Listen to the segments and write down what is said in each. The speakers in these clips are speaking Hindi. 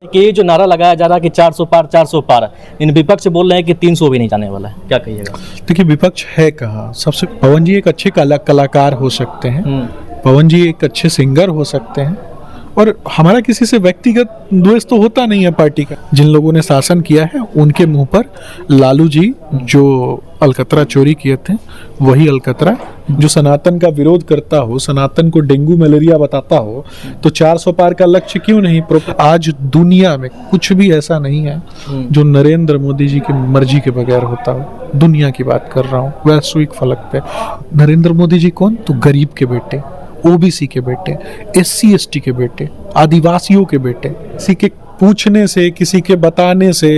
कि ये जो नारा लगाया जा रहा है कि 400 पार 400 पार, इन विपक्ष बोल रहे हैं कि 300 भी नहीं जाने वाला है, क्या कहिएगा? देखिए, विपक्ष है कहाँ। सबसे पवन जी एक अच्छे कलाकार हो सकते हैं, पवन जी एक अच्छे सिंगर हो सकते हैं, और हमारा किसी से व्यक्तिगत द्वेष तो होता नहीं है पार्टी का। जिन लोगों ने शासन किया है उनके मुंह पर लालू जी जो अलकतरा चोरी किए थे वही अलकतरा, जो सनातन का विरोध करता हो, सनातन को डेंगू मलेरिया बताता हो, तो 400 पार का लक्ष्य क्यों नहीं? आज दुनिया में कुछ भी ऐसा नहीं है जो नरेंद्र मोदी जी की मर्जी के बगैर होता हो। दुनिया की बात कर रहा हूँ, वैश्विक फलक पे। नरेंद्र मोदी जी कौन? तो गरीब के बेटे, ओबीसी के बेटे, SC ST के बेटे, आदिवासियों के बेटे। किसी के पूछने से, किसी के बताने से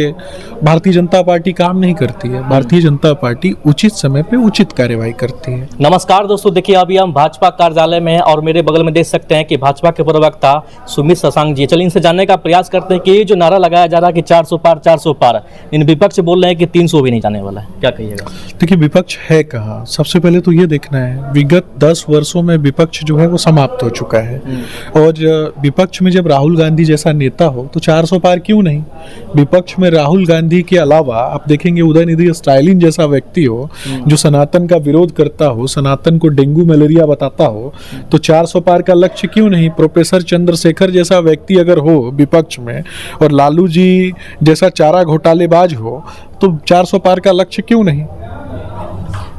भारतीय जनता पार्टी काम नहीं करती है। भारतीय जनता पार्टी उचित समय पे उचित कार्यवाही करती है। नमस्कार दोस्तों, देखिए अभी हम भाजपा कार्यालय में हैं और मेरे बगल में देख सकते हैं कि भाजपा के प्रवक्ता सुमित शशांक जी। चलिए इनसे जानने का प्रयास करते हैं कि ये जो नारा लगाया जा रहा है कि 400 पार 400 पार, इन विपक्ष बोल रहे हैं कि 300 भी नहीं जाने वाला है, क्या कहिएगा? देखिए, विपक्ष है कहाँ। सबसे पहले तो ये देखना है, विगत 10 वर्षों में विपक्ष जो है वो समाप्त हो चुका है। और विपक्ष में जब राहुल गांधी जैसा नेता हो तो 400 पार क्यों नहीं? विपक्ष में राहुल गांधी के अलावा आप देखेंगे उदयनिधि स्टालिन जैसा व्यक्ति हो जो सनातन का विरोध करता हो, सनातन को डेंगू मलेरिया बताता हो, तो 400 पार का लक्ष्य क्यों नहीं? प्रोफेसर चंद्रशेखर जैसा व्यक्ति अगर हो विपक्ष में और लालू जी जैसा चारा घोटालेबाज हो तो 400 पार का लक्ष्य क्यों नहीं?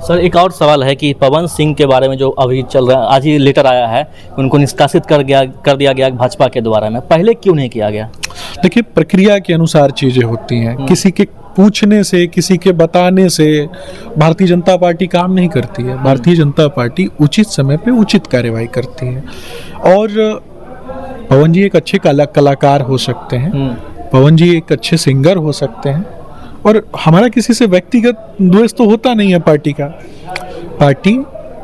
सर एक और सवाल है कि पवन सिंह के बारे में जो अभी चल रहा है, आज ही लेटर आया है, उनको निष्कासित कर दिया गया भाजपा के द्वारा में, पहले क्यों नहीं किया गया? देखिए, प्रक्रिया के अनुसार चीजें होती हैं। किसी के पूछने से, किसी के बताने से भारतीय जनता पार्टी काम नहीं करती है। भारतीय जनता पार्टी उचित समय पे उचित कार्यवाही करती है। और पवन जी एक अच्छे कलाकार हो सकते हैं, पवन जी एक अच्छे सिंगर हो सकते हैं, और हमारा किसी से व्यक्तिगत द्वेष तो होता नहीं है पार्टी का। पार्टी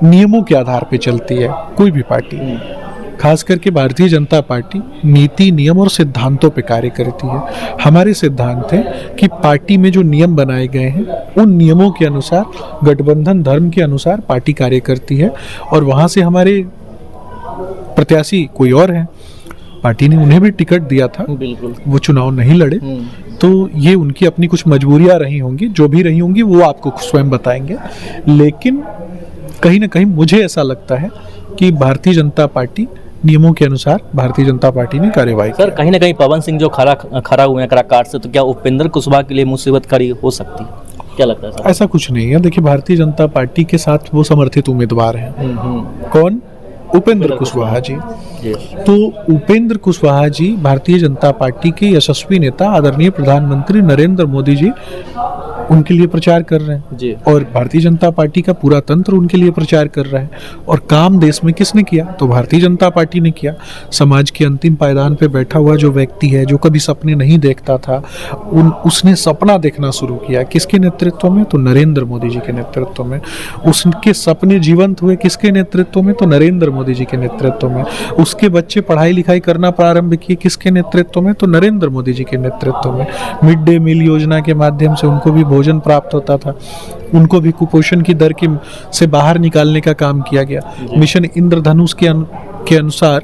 नियमों के आधार पे चलती है, कोई भी पार्टी, खास करके भारतीय जनता पार्टी नीति, नियम और सिद्धांतों पे कार्य करती है। हमारे सिद्धांत है कि पार्टी में जो नियम बनाए गए हैं उन नियमों के अनुसार, गठबंधन धर्म के अनुसार पार्टी कार्य करती है, और वहां से हमारे प्रत्याशी कोई और हैं। पार्टी ने उन्हें भी टिकट दिया था, बिल्कुल, वो चुनाव नहीं लड़े, तो ये उनकी अपनी कुछ मजबूरियां रही होंगी, जो भी रही होंगी वो आपको स्वयं बताएंगे। लेकिन कहीं ना कहीं मुझे ऐसा लगता है कि भारतीय जनता पार्टी नियमों के अनुसार भारतीय जनता पार्टी ने कार्यवाही की। सर कहीं ना कहीं पवन सिंह जो खड़ा हुए हैं कराकाट से, तो क्या उपेंद्र कुशवाहा के लिए मुसीबत खड़ी हो सकती है? क्या लगता है सर? ऐसा कुछ नहीं है। देखिए, भारतीय जनता पार्टी के साथ वो समर्थित उम्मीदवार हैं। कौन? उपेंद्र कुशवाहा जी। तो उपेंद्र कुशवाहा जी भारतीय जनता पार्टी के यशस्वी नेता आदरणीय प्रधानमंत्री नरेंद्र मोदी जी उनके लिए प्रचार कर रहे हैं जी। और भारतीय जनता पार्टी का पूरा तंत्र उनके लिए प्रचार कर रहा है। और काम देश में किसने किया? तो भारतीय जनता पार्टी ने किया। समाज के अंतिम पायदान पे बैठा हुआ जो व्यक्ति है, जो कभी सपने नहीं देखता था, उसने सपना देखना शुरू किया। किसके नेतृत्व में? तो नरेंद्र मोदी जी के नेतृत्व में। उसके सपने जीवंत हुए किसके नेतृत्व में? तो नरेंद्र मोदी जी के नेतृत्व में। उसके बच्चे पढ़ाई लिखाई करना प्रारंभ किए किसके नेतृत्व में? तो नरेंद्र मोदी जी के नेतृत्व में। मिड डे मील योजना के माध्यम से उनको भी भोजन प्राप्त होता था, उनको भी कुपोषण की दर से बाहर निकालने का काम किया गया। मिशन इंद्रधनुष के अनुसार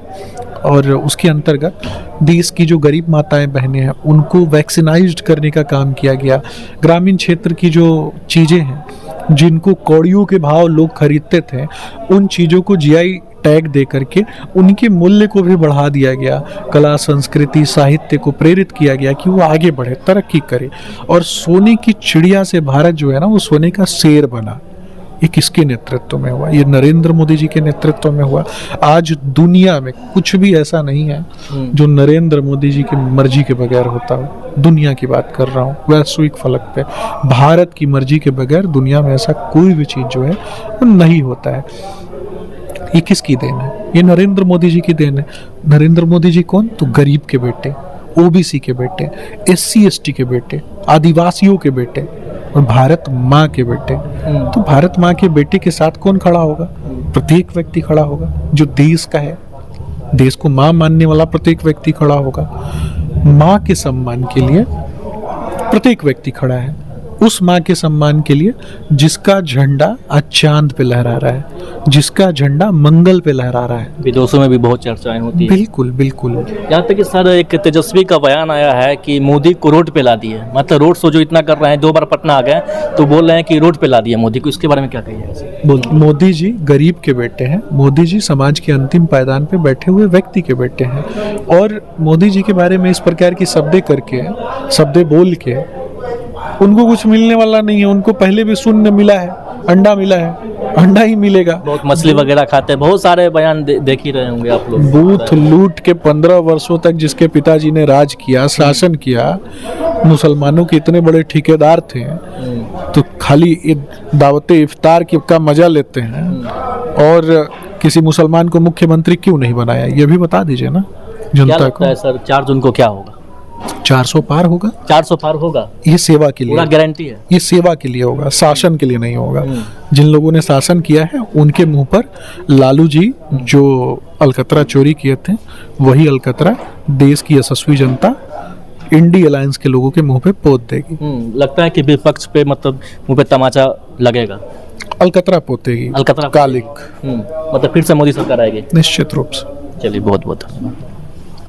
और उसके अंतर्गत देश की जो गरीब माताएं बहनें हैं उनको वैक्सीनाइज्ड करने का काम किया गया। ग्रामीण क्षेत्र की जो चीजें हैं जिनको कौड़ियों के भाव लोग खरीदते थे, उन चीजों को GI टैग दे करके उनके मूल्य को भी बढ़ा दिया गया। कला, संस्कृति, साहित्य को प्रेरित किया गया कि वो आगे बढ़े, तरक्की करे। और सोने की चिड़िया से भारत जो है ना वो सोने का शेर बना। ये किसके नेतृत्व में हुआ? ये नरेंद्र मोदी जी के नेतृत्व में हुआ। आज दुनिया में कुछ भी ऐसा नहीं है जो नरेंद्र मोदी जी की मर्जी के बगैर होता हो। दुनिया की बात कर रहा हूँ, वैश्विक फलक पे। भारत की मर्जी के बगैर दुनिया में ऐसा कोई भी चीज जो है वो नहीं होता है। ये किसकी देन है? ये नरेंद्र मोदी जी की देन है। नरेंद्र मोदी जी कौन? तो गरीब के बेटे, ओबीसी के बेटे, SC ST के बेटे, आदिवासियों के बेटे, और भारत माँ के बेटे। तो भारत माँ के बेटे के साथ कौन खड़ा होगा? प्रत्येक व्यक्ति खड़ा होगा जो देश का है। देश को माँ मानने वाला प्रत्येक व्यक्ति खड़ा होगा। माँ के सम्मान के लिए प्रत्येक व्यक्ति खड़ा है। उस माँ के सम्मान के लिए जिसका झंडा आज चांद पे लहरा रहा है, जिसका झंडा मंगल पे लहरा रहा है। विदेशों में भी बहुत चर्चाएं होती है। बिल्कुल बिल्कुल। यहाँ तक कि सर एक तेजस्वी का बयान आया है कि मोदी को रोड पे ला दिए, मतलब रोड शो जो इतना कर रहे हैं, 2 बार पटना आ गए तो बोल रहे हैं कि रोड पे ला दिए मोदी को, इसके बारे में क्या कहिए? मोदी जी गरीब के बेटे हैं, मोदी जी समाज के अंतिम पायदान पे बैठे हुए व्यक्ति के बेटे हैं, और मोदी जी के बारे में इस प्रकार की शब्दें करके, शब्दें बोल के उनको कुछ मिलने वाला नहीं है। उनको पहले भी शून्य मिला है, अंडा मिला है, अंडा ही मिलेगा। बहुत मछली वगैरह खाते हैं, बहुत सारे बयान देख ही रहे होंगे आप लोग। बूथ लूट के 15 वर्षों तक जिसके पिताजी ने राज किया, शासन किया, मुसलमानों के इतने बड़े ठेकेदार थे, तो खाली दावते इफ्तार का मजा लेते हैं, और किसी मुसलमान को मुख्यमंत्री क्यों नहीं बनाया, ये भी बता दीजिए ना क्या जनता लगता है को। सर 4 जून को क्या होगा? 400 पार होगा, 400 पार होगा, ये सेवा के लिए, पूरा गारंटी है। ये सेवा के लिए होगा, शासन के लिए नहीं होगा। जिन लोगों ने शासन किया है उनके मुंह पर लालू जी जो अलकतरा चोरी किए थे, वही अलकतरा देश की यशस्वी जनता इंडी अलायंस के लोगों के मुंह पे पोत देगी। लगता है कि विपक्ष पे मतलब मुंह पे तमाचा लगेगा, अलकतरा पोतेगी, अलकतरा कालिक, मतलब फिर से मोदी सरकार आएगी निश्चित रूप से। चलिए बहुत बहुत धन्यवाद।